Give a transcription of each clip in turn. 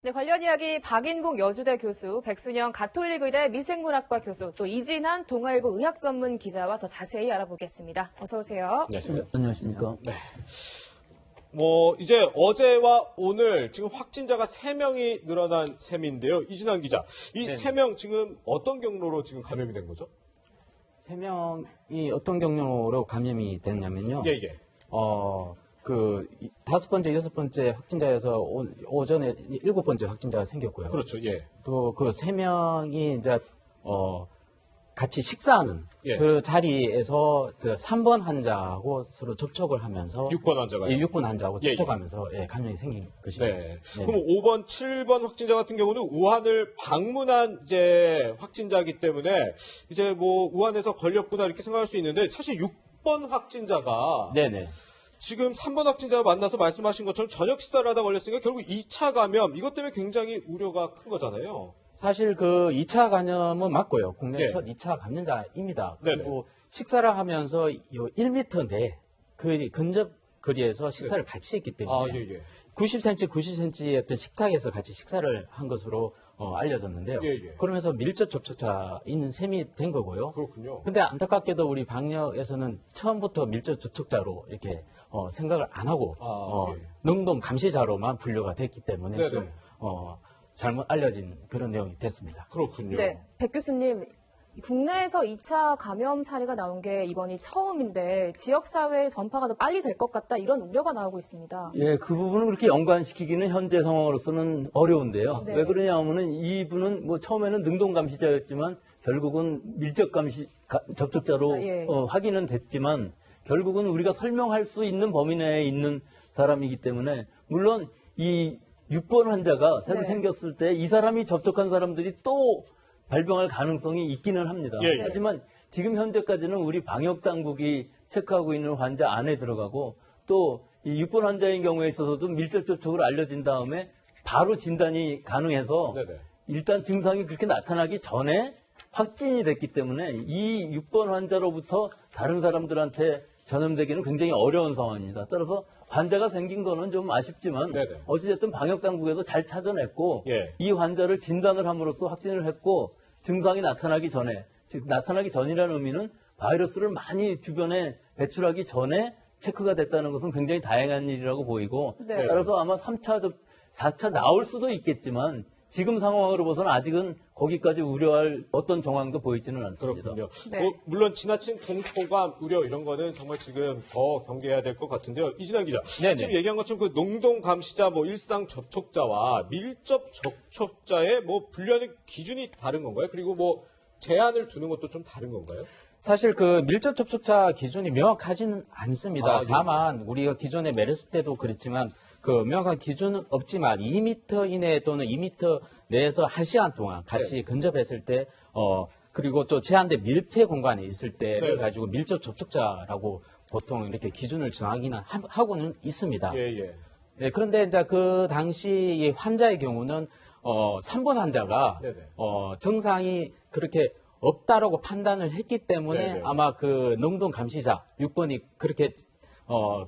네, 관련 이야기 박인복 여주대 교수, 백순영 가톨릭의대 미생물학과 교수, 또 이진한 동아일보 의학전문 기자와 더 자세히 알아보겠습니다. 어서 오세요. 안녕하십니까. 네. 이제 어제와 오늘 지금 확진자가 3명이 늘어난 셈인데요. 이진환 기자, 이 3명 지금 어떤 경로로 지금 감염이 된 거죠? 3명이 어떤 경로로 감염이 됐냐면요. 예. 다섯 번째, 여섯 번째 확진자에서 오전에 7번째 확진자가 생겼고요. 그렇죠. 예. 또 그 3명이 이제, 같이 식사하는 그 자리에서 그 3번 환자하고 서로 접촉을 하면서 6번 환자가요? 예, 6번 환자하고 접촉하면서 감염이 생긴 것입니다. 네. 그럼 5번, 7번 확진자 같은 경우는 우한을 방문한 이제 확진자이기 때문에 이제 뭐 우한에서 걸렸구나 이렇게 생각할 수 있는데 사실 6번 확진자가 네네. 지금 3번 확진자와 만나서 말씀하신 것처럼 저녁 식사를 하다 걸렸으니까 결국 2차 감염 이것 때문에 굉장히 우려가 큰 거잖아요. 사실 그 2차 감염은 맞고요. 국내 네. 첫 2차 감염자입니다. 네네. 그리고 식사를 하면서 요 1m 내 근접 거리에서 식사를 같이 했기 때문에 90cm, 90cm의 어떤 식탁에서 같이 식사를 한 것으로 알려졌는데요. 그러면서 밀접 접촉자인 셈이 된 거고요. 그렇군요. 근데 안타깝게도 우리 방역에서는 처음부터 밀접 접촉자로 이렇게 생각을 안 하고 능동 감시자로만 분류가 됐기 때문에 좀 잘못 알려진 그런 내용이 됐습니다. 그렇군요. 네, 백 교수님, 국내에서 2차 감염 사례가 나온 게 이번이 처음인데 지역사회에 전파가 더 빨리 될 것 같다 이런 우려가 나오고 있습니다. 예, 그 부분을 그렇게 연관시키기는 현재 상황으로서는 어려운데요. 네. 왜 그러냐면은 이분은 뭐 처음에는 능동 감시자였지만 결국은 밀접 감시 접촉자로 확인은 됐지만 결국은 우리가 설명할 수 있는 범위 내에 있는 사람이기 때문에 물론 이 6번 환자가 새로 생겼을 때 이 사람이 접촉한 사람들이 또 발병할 가능성이 있기는 합니다. 하지만 지금 현재까지는 우리 방역 당국이 체크하고 있는 환자 안에 들어가고 또 이 6번 환자인 경우에 있어서도 밀접 접촉으로 알려진 다음에 바로 진단이 가능해서 일단 증상이 그렇게 나타나기 전에 확진이 됐기 때문에 이 6번 환자로부터 다른 사람들한테 전염되기는 굉장히 어려운 상황입니다. 따라서 환자가 생긴 거는 좀 아쉽지만 어찌됐든 방역 당국에서 잘 찾아냈고 이 환자를 진단을 함으로써 확진을 했고 증상이 나타나기 전에, 즉 나타나기 전이라는 의미는 바이러스를 많이 주변에 배출하기 전에 체크가 됐다는 것은 굉장히 다행한 일이라고 보이고 따라서 아마 3차, 4차 나올 수도 있겠지만 지금 상황으로 봐서는 아직은 거기까지 우려할 어떤 정황도 보이지는 않습니다. 그렇군요. 물론 지나친 공포감, 우려 이런 거는 정말 지금 더 경계해야 될 것 같은데요. 이진환 기자, 지금 얘기한 것처럼 그 농동 감시자, 뭐 일상 접촉자와 밀접 접촉자의 뭐 분류하는 기준이 다른 건가요? 그리고 뭐 제한을 두는 것도 좀 다른 건가요? 사실 그 밀접 접촉자 기준이 명확하지는 않습니다. 다만 우리가 기존에 메르스 때도 그랬지만 그 명확한 기준은 없지만 2m 이내 또는 2m 내에서 1시간 동안 같이 근접했을 때 그리고 또 제한된 밀폐 공간에 있을 때를 가지고 밀접 접촉자라고 보통 이렇게 기준을 정하기는 하고는 있습니다. 네, 그런데 이제 그 당시 환자의 경우는 3번 환자가 증상이 그렇게 없다라고 판단을 했기 때문에 아마 그 능동 감시자 6번이 그렇게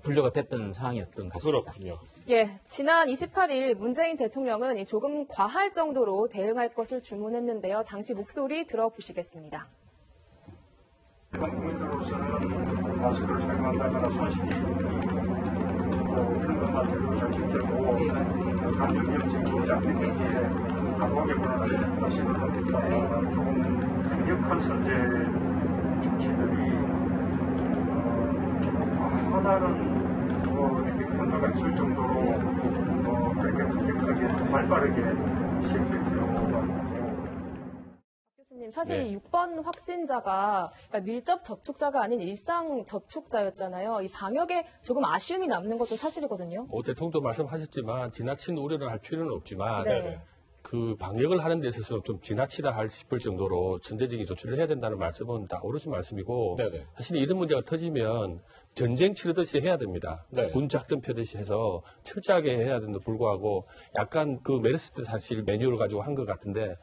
분류가 됐던 상황이었던 것 같습니다. 그렇군요. 예, 지난 28일 문재인 대통령은 조금 과할 정도로 대응할 것을 주문했는데요. 당시 목소리 들어보시겠습니다. 정부에서로서는 마스크를 사용한다거나 손실이 그런 것들도 잘 힘들고 감염병증 보장되기에 감옥에 보내는 것이다 보니까 조금 강력한 선제 조치들이 조금 과하다는 이렇게 평가가 있을 정도로 그렇게 강력하게 발빠르게 시행될 필요가 교수님, 사실 6번 확진자가 그러니까 밀접 접촉자가 아닌 일상 접촉자였잖아요. 이 방역에 조금 아쉬움이 남는 것도 사실이거든요. 대통령도 말씀하셨지만 지나친 우려를 할 필요는 없지만 그 방역을 하는 데 있어서 좀 지나치다 싶을 정도로 전제적인 조치를 해야 된다는 말씀은 다 옳으신 말씀이고 사실 이런 문제가 터지면 전쟁 치르듯이 해야 됩니다. 네. 군 작전 펴듯이 해서 철저하게 해야 되는데 불구하고 약간 그 메르스 때 사실 매뉴얼을 가지고 한 것 같은데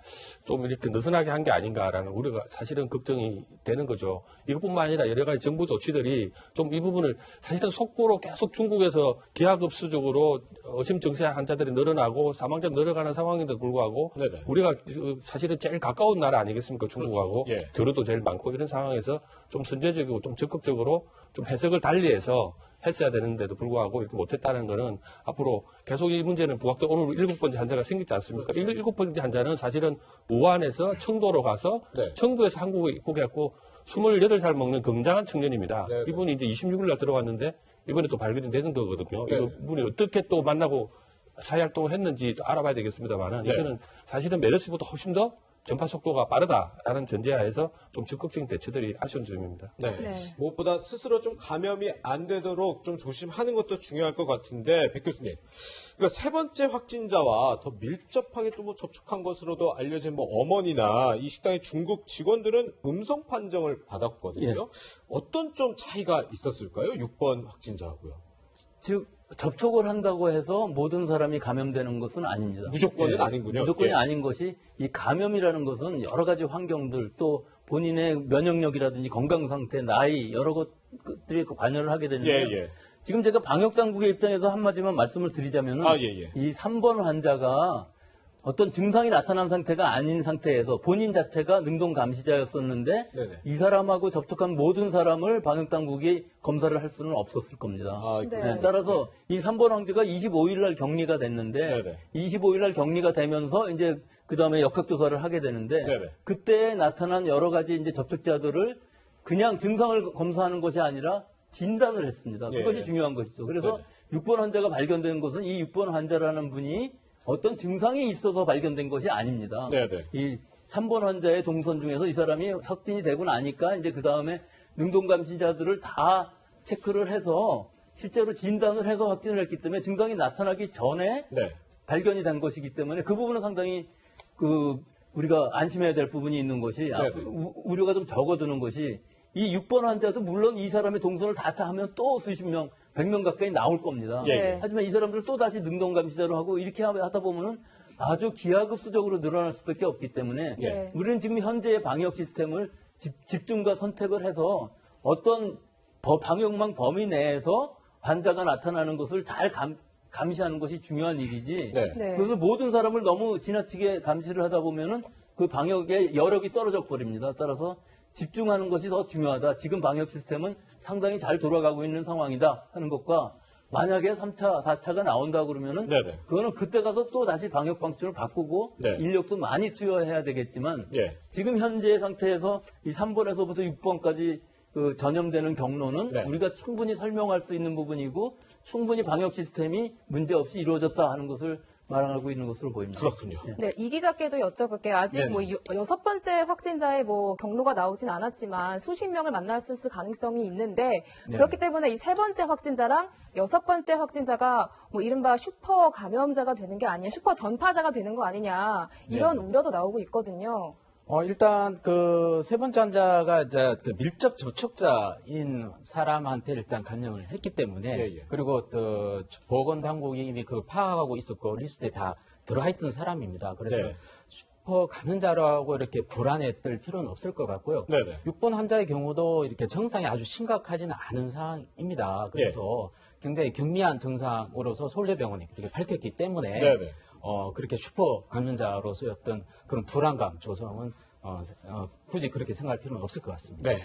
좀 이렇게 느슨하게 한 게 아닌가라는 우려가 사실은 걱정이 되는 거죠. 이것뿐만 아니라 여러 가지 정부 조치들이 좀 이 부분을 사실은 속보로 계속 중국에서 기하급수적으로 의심증세 환자들이 늘어나고 사망자 늘어가는 상황인데도 불구하고 네네. 우리가 사실은 제일 가까운 나라 아니겠습니까? 중국하고 그렇죠. 예. 교류도 제일 많고 이런 상황에서 좀 선제적이고 좀 적극적으로 좀 해석을 달리해서 했어야 되는데도 불구하고 이렇게 못했다는 거는 앞으로 계속 이 문제는 부각돼 오늘 7번째 환자가 생기지 않습니까? 그렇죠. 7번째 환자는 사실은 우한에서 청도로 가서 네. 청도에서 한국에 입국해갖고 28살 먹는 건장한 청년입니다. 네, 네. 이분이 이제 26일 날 들어왔는데 이번에 또 발견이 되는 거거든요. 네. 이분이 어떻게 또 만나고 사회활동을 했는지 또 알아봐야 되겠습니다만은 네. 이거는 사실은 메르스보다 훨씬 더 전파 속도가 빠르다라는 전제하에서 좀 적극적인 대처들이 아쉬운 점입니다. 네. 네. 무엇보다 스스로 좀 감염이 안 되도록 좀 조심하는 것도 중요할 것 같은데, 백 교수님. 그러니까 세 번째 확진자와 더 밀접하게 또 뭐 접촉한 것으로도 알려진 뭐 어머니나 이 식당의 중국 직원들은 음성 판정을 받았거든요. 예. 어떤 좀 차이가 있었을까요? 6번 확진자하고요. 즉 접촉을 한다고 해서 모든 사람이 감염되는 것은 아닙니다. 무조건은 아닌군요. 무조건이 예. 아닌 것이 이 감염이라는 것은 여러 가지 환경들 또 본인의 면역력이라든지 건강 상태, 나이 여러 것들이 관여를 하게 되는데 예, 예. 지금 제가 방역 당국의 입장에서 한마디만 말씀을 드리자면은 아, 예, 예. 이 3번 환자가 어떤 증상이 나타난 상태가 아닌 상태에서 본인 자체가 능동 감시자였었는데 네네. 이 사람하고 접촉한 모든 사람을 방역 당국이 검사를 할 수는 없었을 겁니다. 아, 네. 그렇죠. 따라서 이 3번 환자가 25일 날 격리가 됐는데 네네. 25일 날 격리가 되면서 이제 그다음에 역학조사를 하게 되는데 네네. 그때 나타난 여러 가지 이제 접촉자들을 그냥 증상을 검사하는 것이 아니라 진단을 했습니다. 예. 그것이 중요한 것이죠. 그래서 6번 환자가 발견된 것은 이 6번 환자라는 분이 어떤 증상이 있어서 발견된 것이 아닙니다. 네네. 이 3번 환자의 동선 중에서 이 사람이 확진이 되고 나니까 이제 그 다음에 능동감시자들을 다 체크를 해서 실제로 진단을 해서 확진을 했기 때문에 증상이 나타나기 전에 네. 발견이 된 것이기 때문에 그 부분은 상당히 우리가 안심해야 될 부분이 있는 것이 우려가 좀 적어드는 것이 이 6번 환자도 물론 이 사람의 동선을 다 하면 또 수십 명, 100명 가까이 나올 겁니다. 예, 예. 하지만 이 사람들 또 다시 능동감시자로 하고 이렇게 하다 보면은 아주 기하급수적으로 늘어날 수밖에 없기 때문에 예. 우리는 지금 현재의 방역 시스템을 집중과 선택을 해서 어떤 방역망 범위 내에서 환자가 나타나는 것을 잘 감시하는 것이 중요한 일이지. 네. 네. 그래서 모든 사람을 너무 지나치게 감시를 하다 보면은 그 방역의 여력이 떨어져 버립니다. 따라서 집중하는 것이 더 중요하다. 지금 방역 시스템은 상당히 잘 돌아가고 있는 상황이다 하는 것과 만약에 3차, 4차가 나온다 그러면은 네네. 그거는 그때 가서 또 다시 방역 방침을 바꾸고 네. 인력도 많이 투여해야 되겠지만 예. 지금 현재의 상태에서 이 3번에서부터 6번까지 전염되는 경로는 네. 우리가 충분히 설명할 수 있는 부분이고 충분히 방역 시스템이 문제없이 이루어졌다 하는 것을 말하고 있는 것으로 보입니다. 그렇군요. 네, 이 기자께도 여쭤볼게요. 아직 네네. 뭐 6번째 확진자의 뭐 경로가 나오진 않았지만 수십 명을 만났을 가능성이 있는데 그렇기 때문에 이 3번째 확진자랑 6번째 확진자가 뭐 이른바 슈퍼 감염자가 되는 게 아니냐, 슈퍼 전파자가 되는 거 아니냐 이런 우려도 나오고 있거든요. 일단 그 세 번째 환자가 이제 그 밀접 접촉자인 사람한테 일단 감염을 했기 때문에 예, 예. 그리고 또 보건 당국이 이미 그 파악하고 있었고 리스트에 다 들어가 있던 사람입니다. 그래서 네. 슈퍼 감염자라고 이렇게 불안에 떨 필요는 없을 것 같고요. 네네. 6번 환자의 경우도 이렇게 증상이 아주 심각하지는 않은 상황입니다. 그래서 굉장히 경미한 증상으로서 서울대병원이 그렇게 밝혔기 때문에 네네. 그렇게 슈퍼 감염자로서의 어떤 그런 불안감 조성은 굳이 그렇게 생각할 필요는 없을 것 같습니다. 네.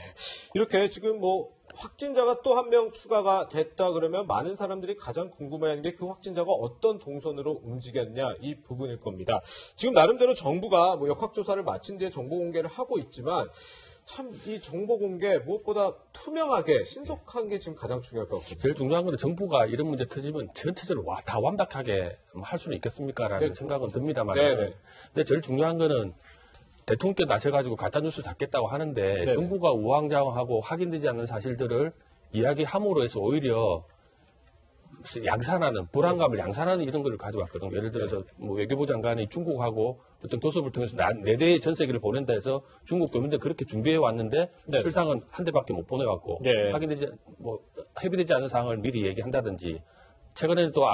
이렇게 지금 뭐 확진자가 또 한 명 추가가 됐다 그러면 많은 사람들이 가장 궁금해하는 게 그 확진자가 어떤 동선으로 움직였냐 이 부분일 겁니다. 지금 나름대로 정부가 뭐 역학조사를 마친 뒤에 정보 공개를 하고 있지만 참 이 정보 공개 무엇보다 투명하게 신속한 게 지금 가장 중요할 것 같습니다. 제일 중요한 건 정부가 이런 문제 터지면 전체적으로 다 완벽하게 할 수는 있겠습니까라는 네. 생각은 듭니다만. 네네. 근데 제일 중요한 거는 대통령께 나서가지고 가짜뉴스 잡겠다고 하는데 네네. 정부가 우왕좌왕하고 확인되지 않는 사실들을 이야기함으로 해서 오히려 양산하는 불안감을 양산하는 이런 걸 가져왔거든요. 예를 들어서 뭐 외교부 장관이 중국하고 어떤 교섭을 통해서 4대의 전세기를 보낸다 해서 중국 교민들 그렇게 준비해 왔는데 네. 실상은 한 대밖에 못 보내왔고 네. 확인되지 뭐 해비되지 않은 상황을 미리 얘기한다든지 최근에는 또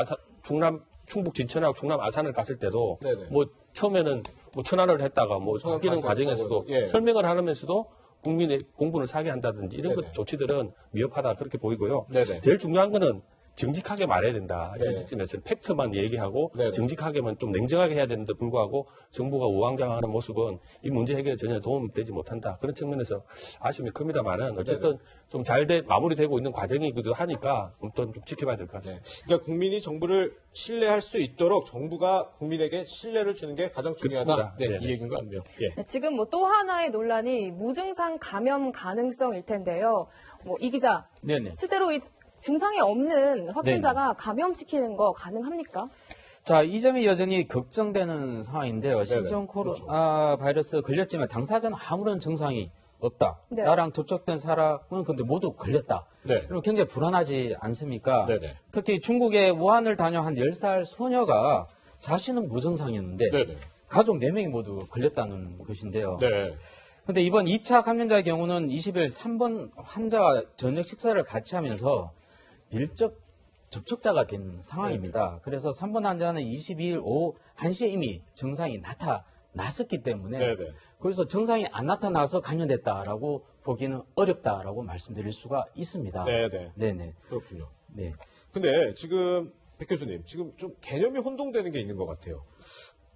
충북 진천하고 충남 아산을 갔을 때도 네네. 뭐 처음에는 뭐 천안을 했다가 뭐 바뀌는 과정에서도 예. 설명을 하면서도 국민의 공분을 사게 한다든지 이런 네네. 것 조치들은 미흡하다 그렇게 보이고요. 네네. 제일 중요한 거는 정직하게 말해야 된다. 이런 네. 시점에서는 팩트만 얘기하고 네네. 정직하게만 좀 냉정하게 해야 되는데 불구하고 정부가 우왕좌왕하는 모습은 이 문제 해결에 전혀 도움이 되지 못한다. 그런 측면에서 아쉬움이 큽니다만은 어쨌든 좀 잘 마무리되고 있는 과정이기도 하니까 좀 지켜봐야 될 것 같습니다. 네. 그러니까 국민이 정부를 신뢰할 수 있도록 정부가 국민에게 신뢰를 주는 게 가장 중요하다. 그렇습니다. 네, 네네. 이 얘기인 것 같네요. 예. 네, 지금 뭐 또 하나의 논란이 무증상 감염 가능성일 텐데요. 뭐 이 기자, 네네. 실제로 이 증상이 없는 확진자가 감염시키는 거 가능합니까? 자, 이 점이 여전히 걱정되는 상황인데요. 신종 코로나 바이러스 걸렸지만 당사자는 아무런 증상이 없다. 네. 나랑 접촉된 사람은 근데 모두 걸렸다. 네. 그럼 굉장히 불안하지 않습니까? 네네. 특히 중국의 우한을 다녀 한 10살 소녀가 자신은 무증상이었는데 네네. 가족 4명이 모두 걸렸다는 것인데요. 네. 근데 이번 2차 감염자의 경우는 20일 3번 환자와 저녁 식사를 같이 하면서 밀접 접촉자가 된 상황입니다. 그래서 3번 환자는 22일 오후 1시에 이미 증상이 나타났었기 때문에 네네. 그래서 증상이 안 나타나서 감염됐다라고 보기는 어렵다라고 말씀드릴 수가 있습니다. 네네. 네네. 그렇군요. 네. 근데 지금 백 교수님, 지금 좀 개념이 혼동되는 게 있는 것 같아요.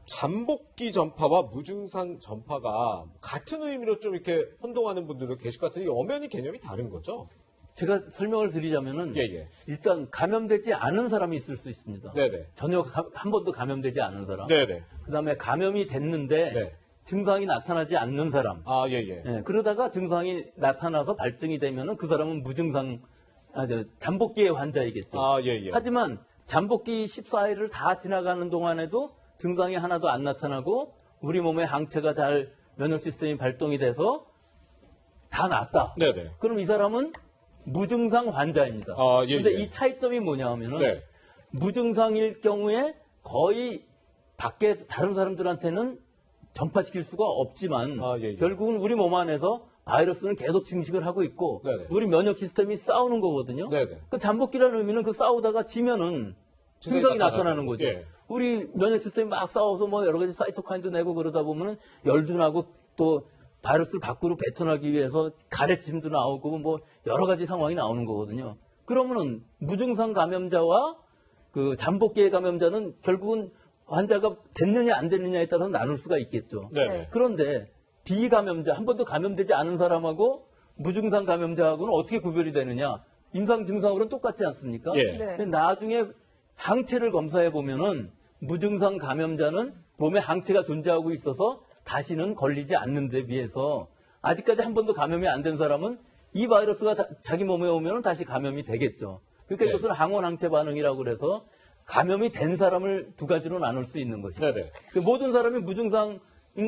잠복기 전파와 무증상 전파가 같은 의미로 좀 이렇게 혼동하는 분들도 계실 것 같은데 엄연히 개념이 다른 거죠? 제가 설명을 드리자면은 예. 일단 감염되지 않은 사람이 있을 수 있습니다. 네네. 전혀 한 번도 감염되지 않은 사람. 네네. 그다음에 감염이 됐는데 네. 증상이 나타나지 않는 사람. 아, 예. 예, 그러다가 증상이 나타나서 발증이 되면은 그 사람은 잠복기의 환자이겠죠. 아, 예. 하지만 잠복기 14일을 다 지나가는 동안에도 증상이 하나도 안 나타나고 우리 몸의 항체가 잘 면역 시스템이 발동이 돼서 다 낫다. 네네. 그럼 이 사람은 무증상 환자입니다. 아, 예. 근데 이 차이점이 뭐냐 하면은 네. 무증상일 경우에 거의 밖에 다른 사람들한테는 전파시킬 수가 없지만 아, 예. 결국은 우리 몸 안에서 바이러스는 계속 증식을 하고 있고 네네. 우리 면역 시스템이 싸우는 거거든요. 네네. 그 잠복기라는 의미는 그 싸우다가 지면은 증상이 나타나는 거죠. 예. 우리 면역 시스템이 막 싸워서 뭐 여러 가지 사이토카인도 내고 그러다 보면은 열도 나고 또 바이러스를 밖으로 뱉어나기 위해서 가래침도 나오고 뭐 여러 가지 상황이 나오는 거거든요. 그러면은 무증상 감염자와 그 잠복기의 감염자는 결국은 환자가 됐느냐 안 됐느냐에 따라서 나눌 수가 있겠죠. 네네. 그런데 비감염자, 한 번도 감염되지 않은 사람하고 무증상 감염자하고는 어떻게 구별이 되느냐? 임상 증상으로는 똑같지 않습니까? 예. 네. 근데 나중에 항체를 검사해 보면은 무증상 감염자는 몸에 항체가 존재하고 있어서 다시는 걸리지 않는 데 비해서 아직까지 한 번도 감염이 안 된 사람은 이 바이러스가 자기 몸에 오면 다시 감염이 되겠죠. 그러니까 네. 이것은 항원 항체 반응이라고 그래서 감염이 된 사람을 두 가지로 나눌 수 있는 것이죠. 네네. 그 모든 사람이 무증상인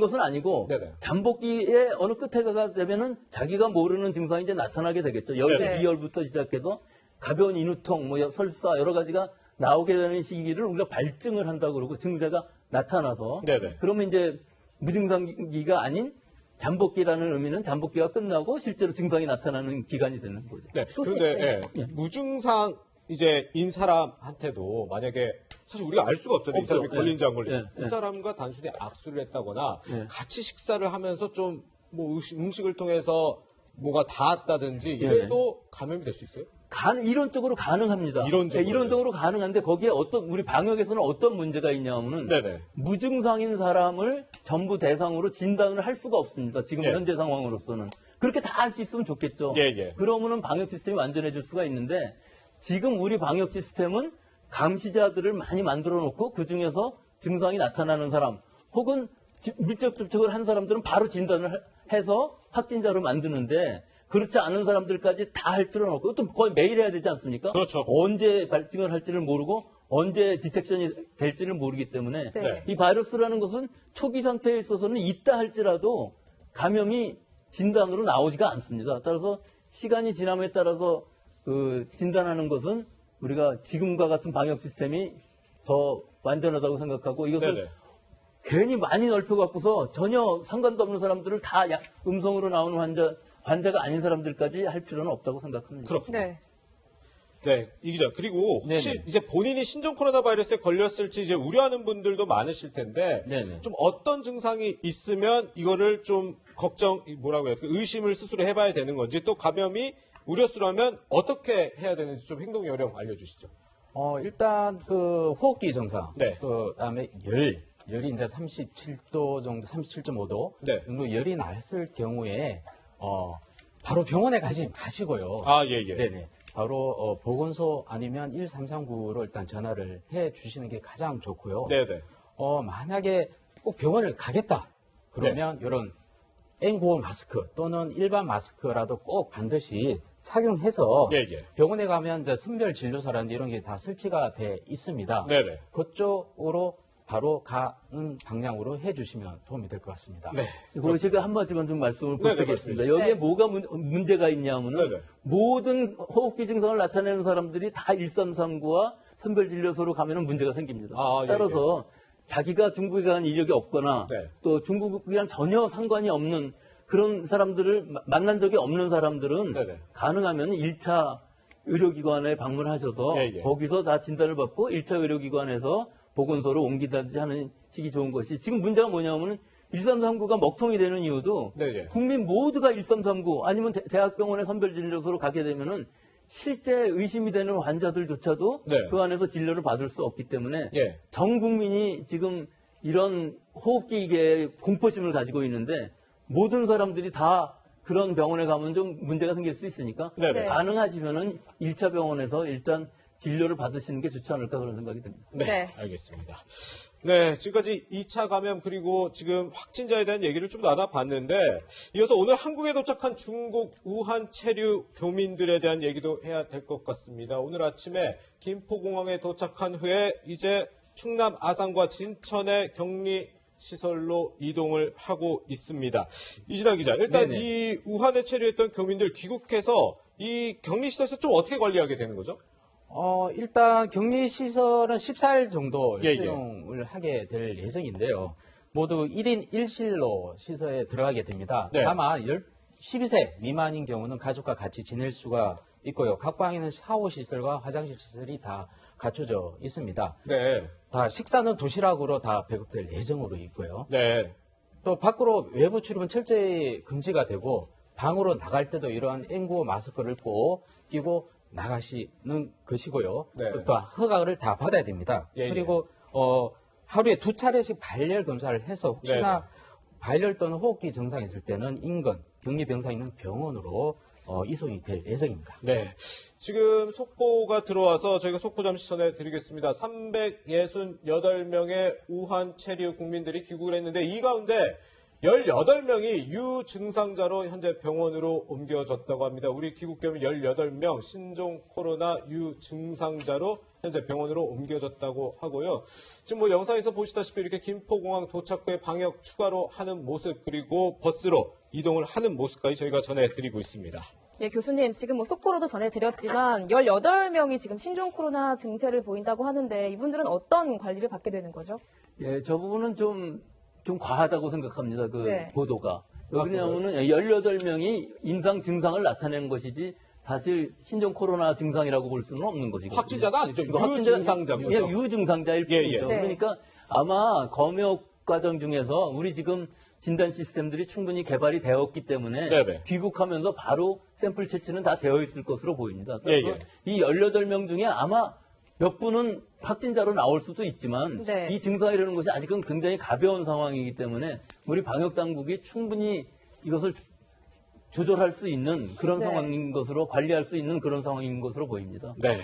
것은 아니고 네네. 잠복기에 어느 끝에 가 되면은 자기가 모르는 증상이 이제 나타나게 되겠죠. 열도 네네. 비열부터 시작해서 가벼운 인후통, 뭐 설사 여러 가지가 나오게 되는 시기를 우리가 발증을 한다고 그러고 증세가 나타나서 네네. 그러면 이제 무증상기가 아닌 잠복기라는 의미는 잠복기가 끝나고 실제로 증상이 나타나는 기간이 되는 거죠. 네. 그런데 무증상 이제 인 사람한테도 만약에 사실 우리가 알 수가 없잖아요. 이 사람이 없죠. 걸린지 안 걸린지. 예. 이 사람과 단순히 악수를 했다거나 예. 같이 식사를 하면서 좀 뭐 음식을 통해서 뭐가 닿았다든지 이래도 감염이 될 수 있어요? 이론적으로 가능합니다. 이론적으로요? 네, 이론적으로 가능한데 거기에 우리 방역에서는 어떤 문제가 있냐면은 네네. 무증상인 사람을 전부 대상으로 진단을 할 수가 없습니다. 지금 예. 현재 상황으로서는. 그렇게 다 할 수 있으면 좋겠죠. 예. 그러면은 방역 시스템이 완전해질 수가 있는데 지금 우리 방역 시스템은 감시자들을 많이 만들어 놓고 그중에서 증상이 나타나는 사람 혹은 밀접 접촉을 한 사람들은 바로 진단을 해서 확진자로 만드는데 그렇지 않은 사람들까지 다 할 필요는 없고 또 거의 매일 해야 되지 않습니까? 그렇죠. 언제 발증을 할지를 모르고 언제 디텍션이 될지를 모르기 때문에 네. 이 바이러스라는 것은 초기 상태에 있어서는 있다 할지라도 감염이 진단으로 나오지가 않습니다. 따라서 시간이 지남에 따라서 그 진단하는 것은 우리가 지금과 같은 방역 시스템이 더 완전하다고 생각하고 이것을 네네. 괜히 많이 넓혀갖고서 전혀 상관도 없는 사람들을 다 음성으로 나오는 환자가 아닌 사람들까지 할 필요는 없다고 생각합니다. 그렇군요. 네. 네, 이 기자. 그리고 혹시 네네. 이제 본인이 신종 코로나 바이러스에 걸렸을지 이제 우려하는 분들도 많으실 텐데 네네. 좀 어떤 증상이 있으면 이거를 좀 뭐라고 해야 될까? 의심을 스스로 해봐야 되는 건지 또 감염이 우려스러우면 어떻게 해야 되는지 좀 행동 요령 알려주시죠. 일단 그 호흡기 증상, 네. 그다음에 열이 이제 37도 정도, 37.5도 네. 정도 열이 났을 경우에 바로 병원에 가지 마시고요. 아, 예, 예. 네네. 바로 보건소 아니면 1339로 일단 전화를 해 주시는 게 가장 좋고요. 네네. 만약에 꼭 병원을 가겠다 그러면 이런 N95 마스크 또는 일반 마스크라도 꼭 반드시 착용해서 예, 예. 병원에 가면 이제 선별 진료사라든지 이런 게 다 설치가 돼 있습니다. 네네. 그쪽으로 바로 가는 방향으로 해주시면 도움이 될 것 같습니다. 네. 그리고 제가 한마디만 좀 말씀을 네네, 부탁드리겠습니다. 말씀해 여기에 네. 뭐가 문제가 있냐면은 네네. 모든 호흡기 증상을 나타내는 사람들이 다 1339와 선별진료소로 가면은 문제가 생깁니다. 아, 예, 따라서 자기가 중국에 간 이력이 없거나 네. 또 중국이랑 전혀 상관이 없는 그런 사람들을 만난 적이 없는 사람들은 네네. 가능하면 1차 의료기관에 방문하셔서 예, 예. 거기서 다 진단을 받고 1차 의료기관에서 보건소로 옮기든지 하는 식이 좋은 것이 지금 문제가 뭐냐면 1339가 먹통이 되는 이유도 네, 예. 국민 모두가 1339 아니면 대학병원의 선별진료소로 가게 되면은 실제 의심이 되는 환자들조차도 네. 그 안에서 진료를 받을 수 없기 때문에 예. 전 국민이 지금 이런 호흡기계 공포심을 가지고 있는데 모든 사람들이 다 그런 병원에 가면 좀 문제가 생길 수 있으니까 네네. 가능하시면은 1차 병원에서 일단 진료를 받으시는 게 좋지 않을까 그런 생각이 듭니다. 네, 네. 알겠습니다. 네, 지금까지 2차 감염 그리고 지금 확진자에 대한 얘기를 좀 나눠봤는데 이어서 오늘 한국에 도착한 중국 우한 체류 교민들에 대한 얘기도 해야 될 것 같습니다. 오늘 아침에 김포공항에 도착한 후에 이제 충남 아산과 진천의 격리 시설로 이동을 하고 있습니다. 이진아 기자, 일단 네네. 이 우한에 체류했던 교민들 귀국해서 이 격리 시설에서 좀 어떻게 관리하게 되는 거죠? 일단 격리시설은 14일 정도 예, 예. 사용을 하게 될 예정인데요. 모두 1인 1실로 시설에 들어가게 됩니다. 네. 다만 12세 미만인 경우는 가족과 같이 지낼 수가 있고요. 각 방에는 샤워 시설과 화장실 시설이 다 갖춰져 있습니다. 네, 다 식사는 도시락으로 다 배급될 예정으로 있고요. 네, 또 밖으로 외부 출입은 철저히 금지가 되고 방으로 나갈 때도 이러한 N95 마스크를 꼭 끼고 나가시는 것이고요. 네. 또 허가를 다 받아야 됩니다. 예, 그리고 하루에 2차례씩 발열 검사를 해서 혹시나 발열 또는 호흡기 증상이 있을 때는 인근 격리 병상 있는 병원으로 이송이 될 예정입니다. 네. 지금 속보가 들어와서 저희가 속보 잠시 전해드리겠습니다. 368명의 우한 체류 국민들이 귀국을 했는데 이 가운데 18명이 유증상자로 현재 병원으로 옮겨졌다고 합니다. 우리 귀국교민 18명 신종 코로나 유증상자로 현재 병원으로 옮겨졌다고 하고요. 지금 뭐 영상에서 보시다시피 이렇게 김포공항 도착 후에 방역 추가로 하는 모습 그리고 버스로 이동을 하는 모습까지 저희가 전해드리고 있습니다. 예, 교수님, 지금 뭐 속보로도 전해드렸지만 18명이 지금 신종 코로나 증세를 보인다고 하는데 이분들은 어떤 관리를 받게 되는 거죠? 예, 저 부분은 좀 과하다고 생각합니다. 그 네. 보도가. 왜냐하면은 18명이 임상 증상을 나타낸 것이지 사실 신종 코로나 증상이라고 볼 수는 없는 것이거든요. 확진자가 아니죠. 그러니까 유증상자인 예, 거죠. 유증상자일 예, 뿐이죠. 예. 네. 그러니까 아마 검역 과정 중에서 우리 지금 진단 시스템들이 충분히 개발이 되었기 때문에 네네. 귀국하면서 바로 샘플 채취는 다 되어 있을 것으로 보입니다. 예, 그래서 이 18명 중에 아마 몇 분은 확진자로 나올 수도 있지만 네. 이 증상이라는 것이 아직은 굉장히 가벼운 상황이기 때문에 우리 방역 당국이 충분히 이것을 조절할 수 있는 그런 네. 상황인 것으로 관리할 수 있는 그런 상황인 것으로 보입니다. 네.